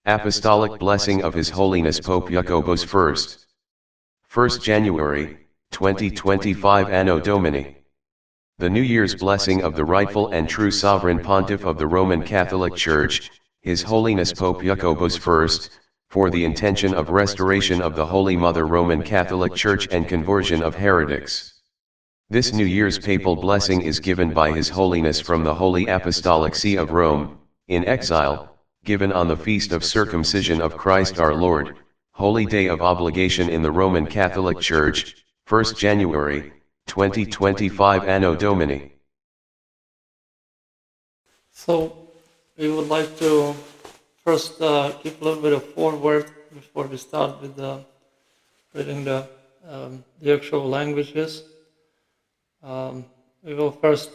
Apostolic Blessing of His Holiness Pope Jacobus I. 1st January, 2025 Anno Domini. The New Year's blessing of the rightful and true Sovereign Pontiff of the Roman Catholic Church, His Holiness Pope Jacobus I, for the intention of restoration of the Holy Mother Roman Catholic Church and conversion of heretics. This New Year's papal blessing is given by His Holiness from the Holy Apostolic See of Rome, in exile, given on the feast of Circumcision of Christ our Lord, Holy Day of Obligation in the Roman Catholic Church, 1st January, 2025 Anno Domini. So, we would like to first keep a little bit of foreword before we start with reading the actual languages. We will first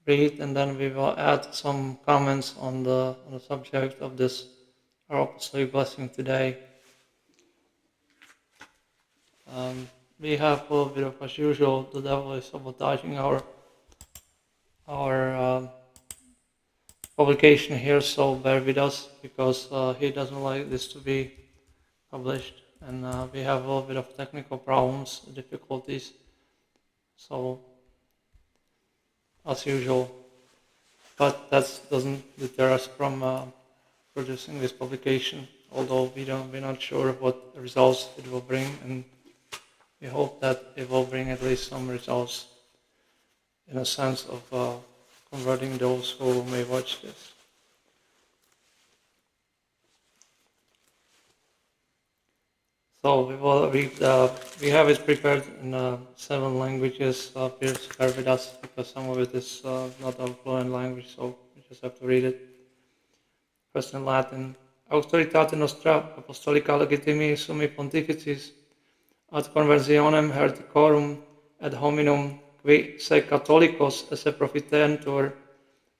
read, and then we will add some comments on the subject of this our apostolic blessing today. We have a little bit of, as usual, the devil is sabotaging our publication here, so bear with us, because he doesn't like this to be published, and we have a little bit of technical problems, difficulties, so as usual, but that doesn't deter us from producing this publication, although we're not sure what results it will bring, and we hope that it will bring at least some results in a sense of converting those who may watch this. So we will read, we have it prepared in 7 languages, please bear with us, because some of it is not a fluent language, so we just have to read it. First in Latin. Auctoritate nostra apostolica legitimi summi pontificis ad conversionem hereticorum ad hominum qui se catholicos esse profitentur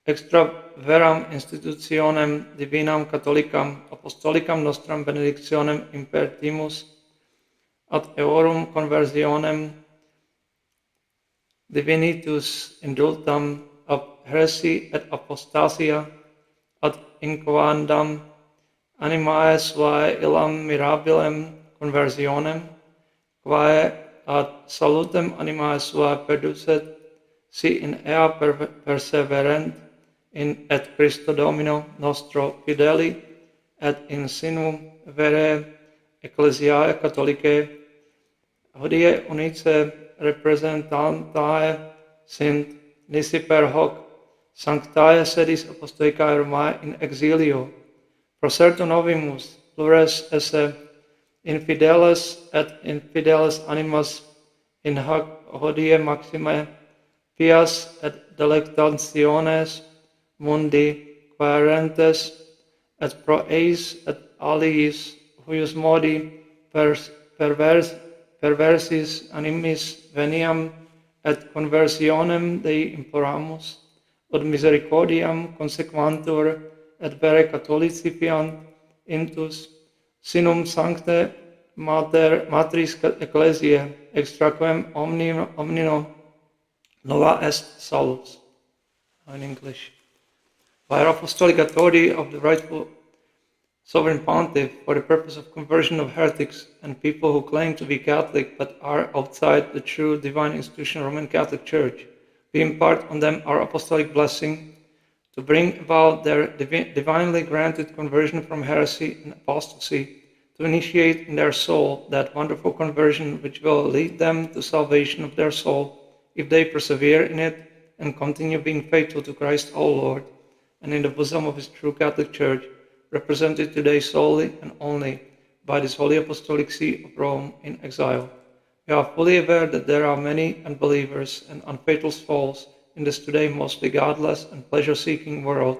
extra veram institutionem divinam catholicam apostolicam nostram benedictionem impertimus ad eorum conversionem divinitus indultam ab heresy et apostasia ad inquandam animae suae illam mirabilem conversionem quae ad salutem animae suae perducet si in ea perseverent in et Christo Domino nostro fideli et in sinu vere ecclesiae catholicae hodie unice representantae sint nisi per hoc sanctae sedis apostolicae Romae in exilio proserto novimus plures esse infideles et infideles animas in hoc hodie maxime pias et delectationes mundi quaerentes et pro eis et aliis huius modi perversis animis veniam et conversionem Dei imploramus ut misericordiam consequantur et vere catholicipiant intus sinum sancte matris ecclesiae extraquem omnino nova est salus. In English. By our apostolic authority of the rightful Sovereign Pontiff for the purpose of conversion of heretics and people who claim to be Catholic but are outside the true divine institution Roman Catholic Church, we impart on them our apostolic blessing to bring about their divinely granted conversion from heresy and apostasy, to initiate in their soul that wonderful conversion which will lead them to salvation of their soul if they persevere in it and continue being faithful to Christ our Lord, and in the bosom of His true Catholic Church, represented today solely and only by this Holy Apostolic See of Rome in exile. We are fully aware that there are many unbelievers and unfaithful souls in this today mostly godless and pleasure-seeking world,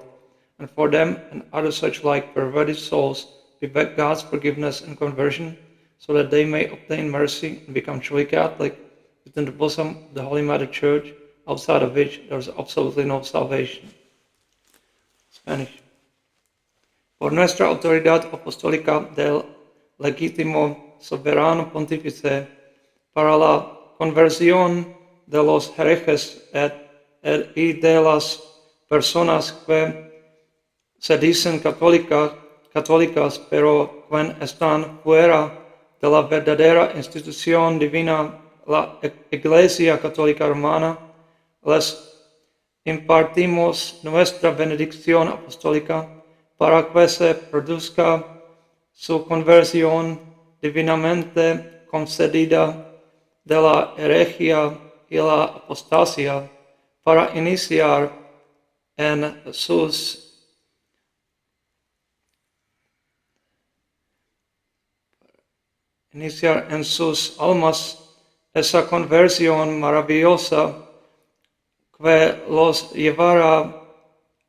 and for them and other such like perverted souls, we beg God's forgiveness and conversion, so that they may obtain mercy and become truly Catholic within the bosom of the Holy Mother Church, outside of which there is absolutely no salvation. Spanish. Por nuestra autoridad apostólica del legítimo soberano pontífice para la conversión de los herejes y de las personas que se dicen católicas católicas, pero quien están fuera de la verdadera institución divina, la Iglesia Católica Romana, les impartimos nuestra benedicción apostólica para que se produzca su conversión divinamente concedida de la herejía y la apostasia, para iniciar en sus almas esa conversión maravillosa que los llevará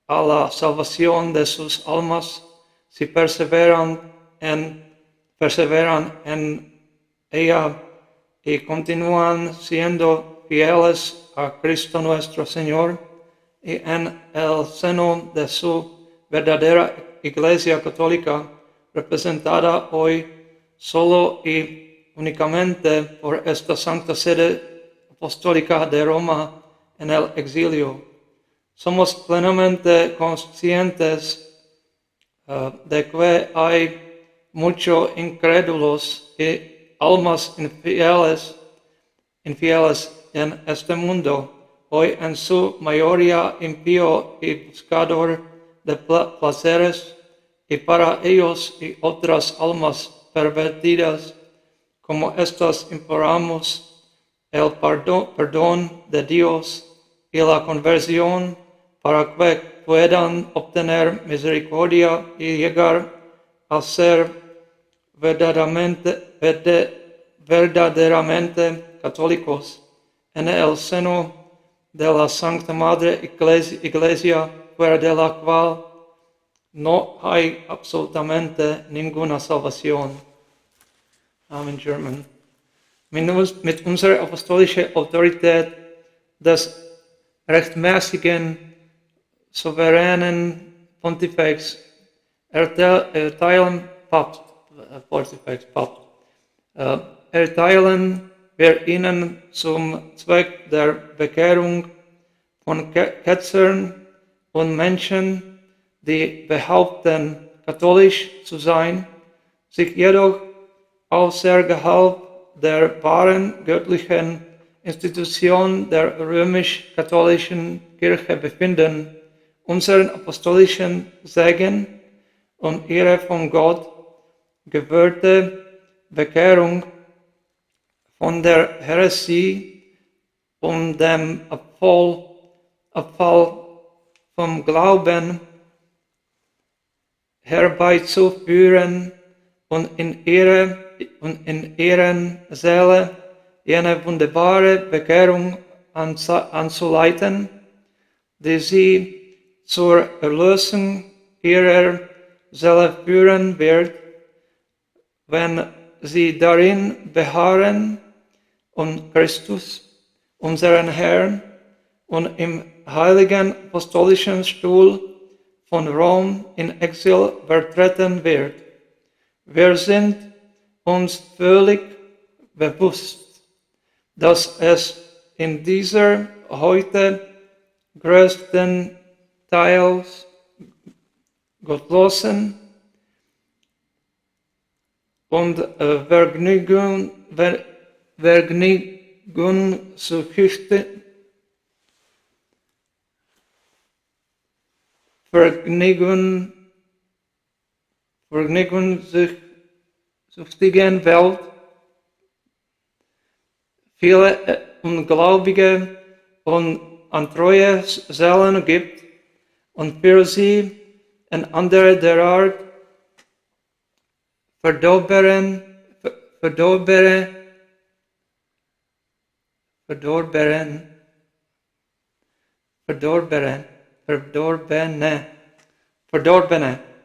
a la salvación de sus almas si perseveran en ella y continúan siendo fieles a Cristo nuestro Señor y en el seno de su verdadera Iglesia Católica, representada hoy solo y únicamente por esta Santa Sede Apostólica de Roma en el exilio. Somos plenamente conscientes de que hay muchos incrédulos y almas infieles en este mundo, hoy en su mayoría impío y buscador de placeres, y para ellos y otras almas pervertidas como estas imploramos el perdón de Dios y la conversión para que puedan obtener misericordia y llegar a ser verdaderamente católicos en el seno de la Santa Madre Iglesia, fuera de la cual no hay absolutamente ninguna salvación. Amen, German. Mit unserer apostolischen Autorität des rechtmäßigen, souveränen Pontifex erteilen wir Ihnen zum Zweck der Bekehrung von Ketzern und Menschen, die behaupten, katholisch zu sein, sich jedoch außerhalb der wahren göttlichen Institution der römisch-katholischen Kirche befinden, unseren apostolischen Segen und ihre von Gott gewährte Bekehrung von der Häresie und dem Abfall vom Glauben herbeizuführen und in ihren Seele jene wunderbare Bekehrung anzuleiten, die sie zur Erlösung ihrer Seele führen wird, wenn sie darin beharren und Christus, unseren Herrn, und im heiligen apostolischen Stuhl von Rom in Exil vertreten wird. Wir sind uns völlig bewusst, dass es in dieser heute größtenteils gottlosen und vergnügungssüchtigen Welt viele Ungläubige und untreue Seelen gibt und für sie und andere derart verdorbene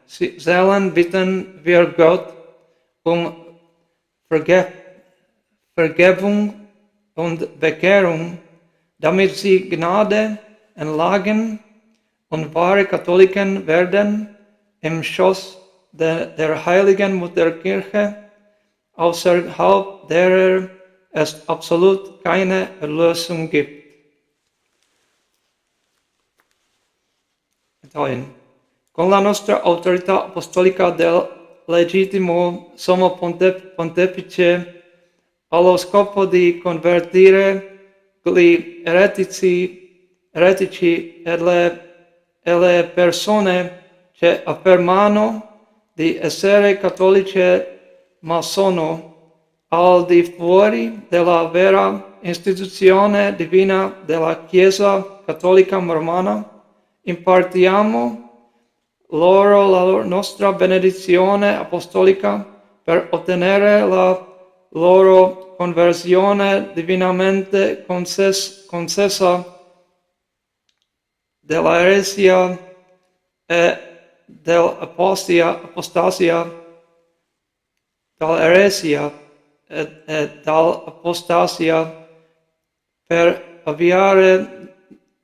Seelen bitten wir Gott um Vergebung und Bekehrung, damit sie Gnade erlangen und wahre Katholiken werden im Schoß der heiligen Mutterkirche, außerhalb derer es absolut keine Erlösung gibt. Italien. con la nostra autorità apostolica del legittimo sommo pontefice allo scopo di convertire gli eretici e le persone che affermano di essere cattolici ma sono al di fuori della vera istituzione divina della Chiesa cattolica romana, impartiamo loro la nostra benedizione apostolica per ottenere la loro conversione divinamente concessa dell'eresia e dell'apostasia, dall'eresia e dall'apostasia per avviare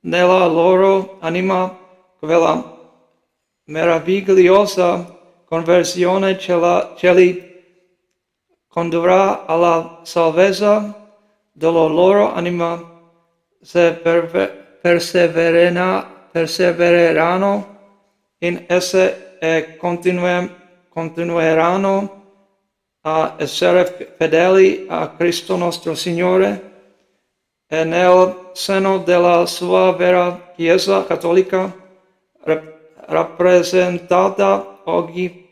nella loro anima quella meravigliosa conversione che li condurrà alla salvezza della loro anima se persevereranno in esse e continueranno a essere fedeli a Cristo nostro Signore e nel seno della sua vera Chiesa cattolica rappresentata oggi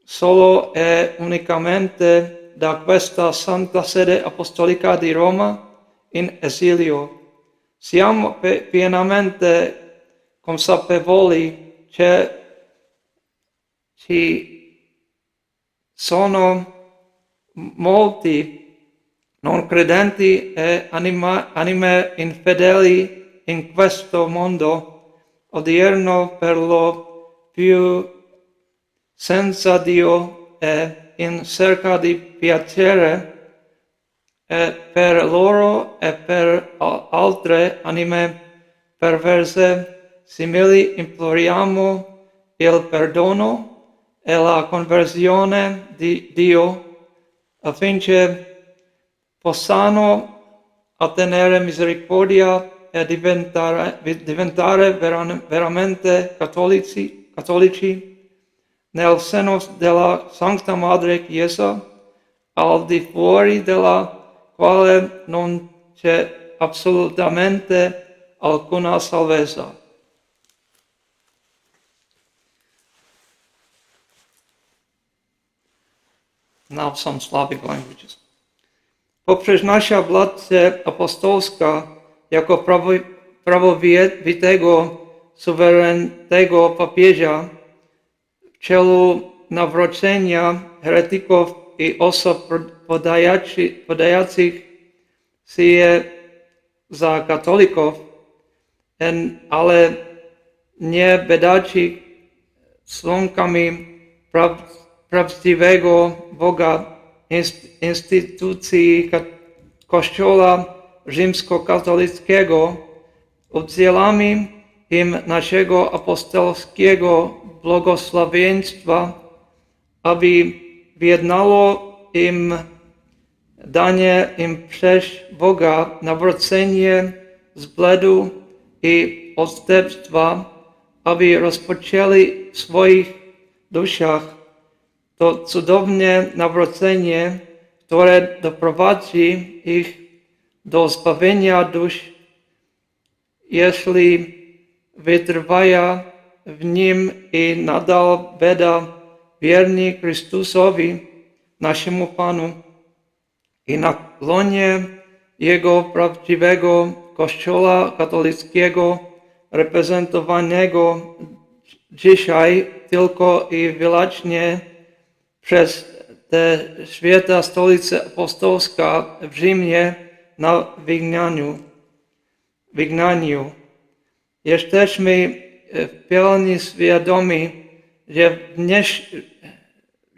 solo e unicamente da questa Santa Sede Apostolica di Roma in esilio. Siamo pienamente consapevoli che ci sono molti non credenti e anime infedeli in questo mondo odierno per lo più senza Dio e in cerca di piacere, e per loro e per altre anime perverse simili imploriamo il perdono e la conversione di Dio affinché possano ottenere misericordia e diventare veramente cattolici nel seno della Sancta Madre Chiesa, al di fuori della quale non c'è assolutamente alcuna salvezza. Now some Slavic languages. Poprzez nasza władcę apostolska jako prawowitego, suwerennego papieża w celu nawrócenia heretików i osób podających się za katolików, ale nie będących członkami prawdziwego Boga, instytucji Kościoła rzymskokatolickiego, udzielamy im naszego apostolskiego błogosławieństwa, aby wyjednało im danie im przez Boga nawrócenie z błędu i odstępstwa, aby rozpoczęli w swoich duszach to cudowne nawrócenie, które doprowadzi ich do zbawienia dusz, jeśli wytrwają w nim i nadal będą wierni Chrystusowi, naszemu Panu, i na łonie Jego prawdziwego Kościoła katolickiego, reprezentowanego dzisiaj tylko i wyłącznie przez tę Świętą Stolicę Apostolską w Rzymie na wygnaniu. Jesteśmy w pełni świadomi, że w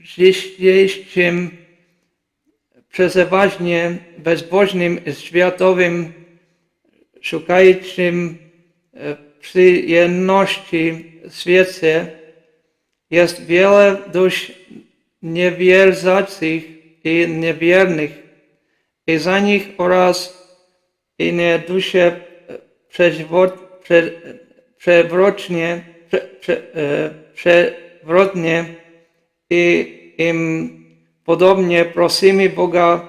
dzisiejszym przeważnie bezbożnym i światowym, szukającym przyjemności świecie jest wiele dusz niewierzących i niewiernych, i za nich oraz inne dusze przewrocznie převratně i podobně prosíme Boga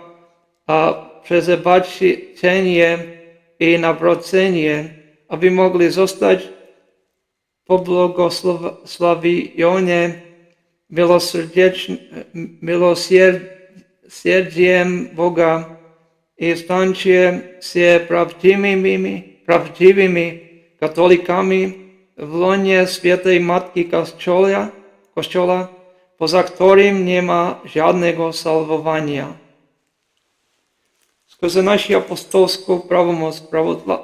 a přezebačení i navracení, aby mohli zůstat poblagoslavěni milosrdiem Boga i stančí se pravdivými katolikami v loně světé Matky Kostola, poza kterým nemá žádného salvování. Skrze naši apostolskou pravomoc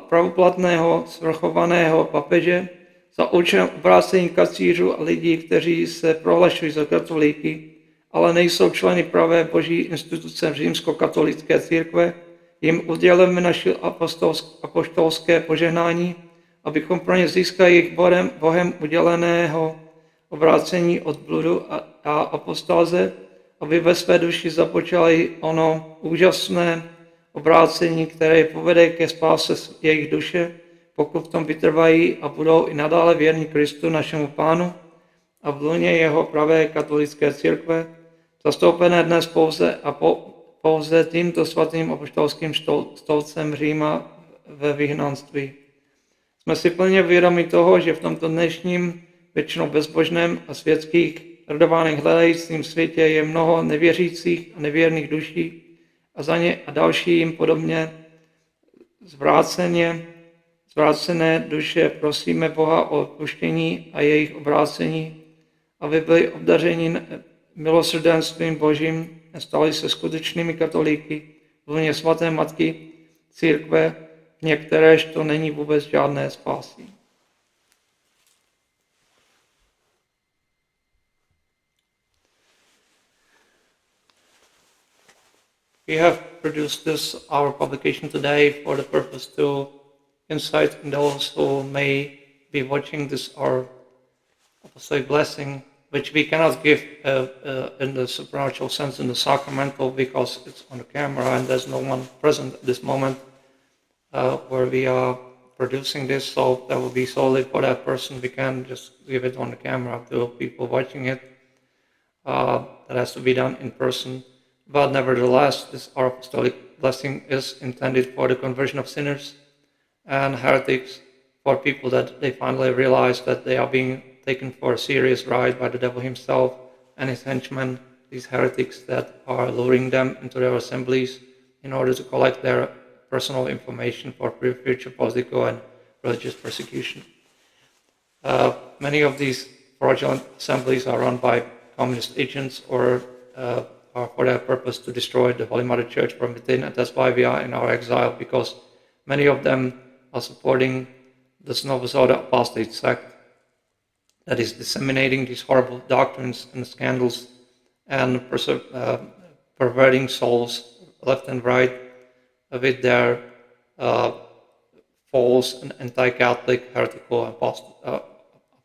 pravoplatného svrchovaného papeže za účelem obrácení kacířů a lidí, kteří se prohlašují za katolíky, ale nejsou členy pravé boží instituce římskokatolické církve, jim udělujeme naše apoštolské požehnání, abychom pro ně získali jejich Bohem uděleného obrácení od bludu a apostáze, aby ve své duši započali ono úžasné obrácení, které povede ke spáse jejich duše, pokud v tom vytrvají a budou i nadále věrní Kristu, našemu Pánu, a v lůně jeho pravé katolické církve, zastoupené dnes pouze tímto svatým apoštolským stolcem Říma ve vyhnanství. Jsme si plně vědomi toho, že v tomto dnešním, většinou bezbožném a světských radovaných hledajícím světě je mnoho nevěřících a nevěrných duší a za ně a další jim podobně zvrácené duše prosíme Boha o odpuštění a jejich obrácení, aby byli obdařeni milosrdenstvím Božím a stali se skutečnými katolíky v lůně svaté Matky církve, v některéž to není vůbec žádné spásy. We have produced this, our publication today, for the purpose to incite those who may be watching this, our apostolic blessing, which we cannot give in the supernatural sense in the sacramental because it's on the camera and there's no one present at this moment where we are producing this, so that will be solely for that person. We can just give it on the camera to people watching it. That has to be done in person. But nevertheless, this our apostolic blessing is intended for the conversion of sinners and heretics, for people that they finally realize that they are being taken for a serious ride by the devil himself and his henchmen, these heretics that are luring them into their assemblies in order to collect their personal information for future political and religious persecution. Many of these fraudulent assemblies are run by communist agents or are for their purpose to destroy the Holy Mother Church from within, and that's why we are in our exile, because many of them are supporting this Novus Ordo Apostate Sect that is disseminating these horrible doctrines and scandals and perverting souls left and right with their false and anti-Catholic, heretical, and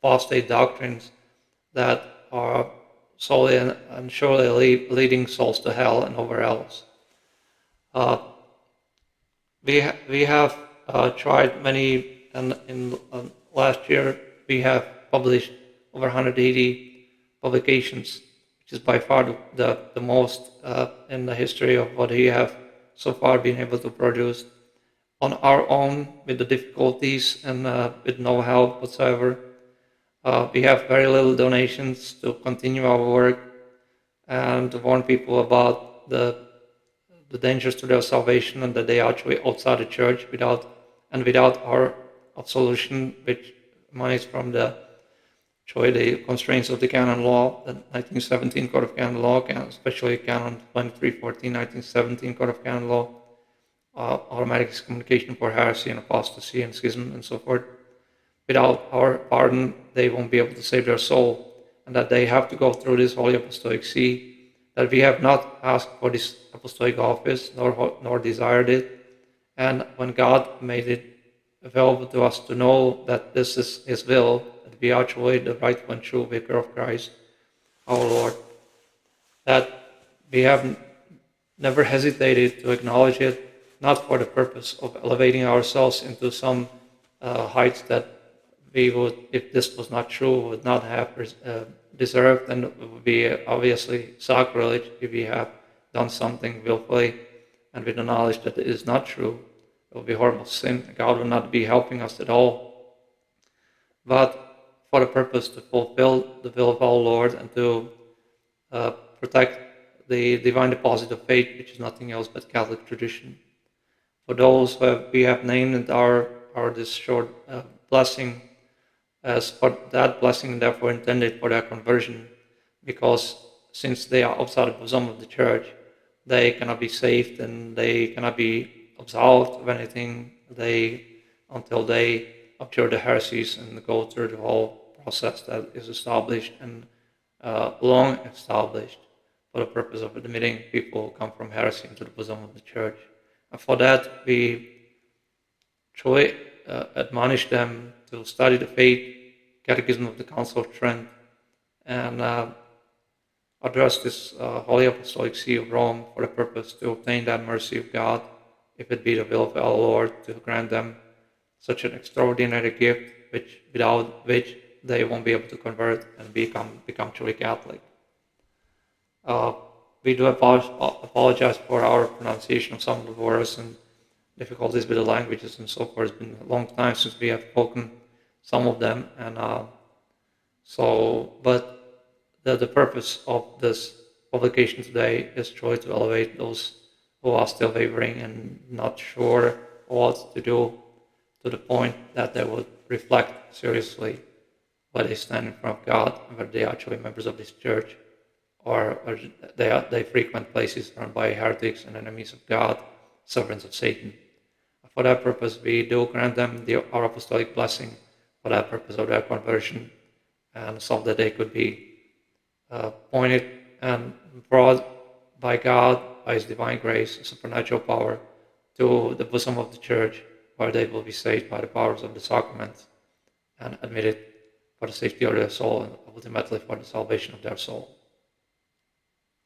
apostate doctrines that are solely and surely leading souls to hell and nowhere else. We have tried many, and in last year we have published over 180 publications, which is by far the most in the history of what we have so far been able to produce on our own with the difficulties and with no help whatsoever. We have very little donations to continue our work and to warn people about the dangers to their salvation and that they are actually outside the church without our absolution, which emanates from the constraints of the canon law, the 1917 Code of Canon Law, especially Canon 2314, 1917 Code of Canon Law, automatic excommunication for heresy and apostasy and schism and so forth. Without our pardon, they won't be able to save their soul, and that they have to go through this Holy Apostolic See, that we have not asked for this apostolic office, nor desired it, and when God made it available to us to know that this is His will, that we are actually the rightful and true Vicar of Christ, our Lord, that we have never hesitated to acknowledge it, not for the purpose of elevating ourselves into some heights that we would, if this was not true, would not have deserved, and it would be obviously sacrilege if we have done something willfully and with the knowledge that it is not true. It would be horrible sin. God would not be helping us at all. But for the purpose to fulfill the will of our Lord and to protect the divine deposit of faith, which is nothing else but Catholic tradition. For those who we have named our this short blessing as for that blessing, therefore intended for their conversion, because since they are outside the bosom of the Church, they cannot be saved and they cannot be absolved of anything until they abjure the heresies and go through the whole process that is established and long established for the purpose of admitting people who come from heresy into the bosom of the Church. And for that, we truly admonish them to study the faith, Catechism of the Council of Trent, and address this Holy Apostolic See of Rome for the purpose to obtain that mercy of God, if it be the will of our Lord, to grant them such an extraordinary gift, without which they won't be able to convert and become truly Catholic. We do apologize for our pronunciation of some of the words and difficulties with the languages and so forth. It's been a long time since we have spoken some of them, and but the purpose of this publication today is truly to elevate those who are still wavering and not sure what to do, to the point that they would reflect seriously where they stand in front of God and whether they are actually members of this Church, or they frequent places run by heretics and enemies of God, servants of Satan. For that purpose, we do grant them our apostolic blessing for that purpose of their conversion, and so that they could be pointed and brought by God, by His divine grace, supernatural power, to the bosom of the Church, where they will be saved by the powers of the sacraments and admitted for the safety of their soul and ultimately for the salvation of their soul.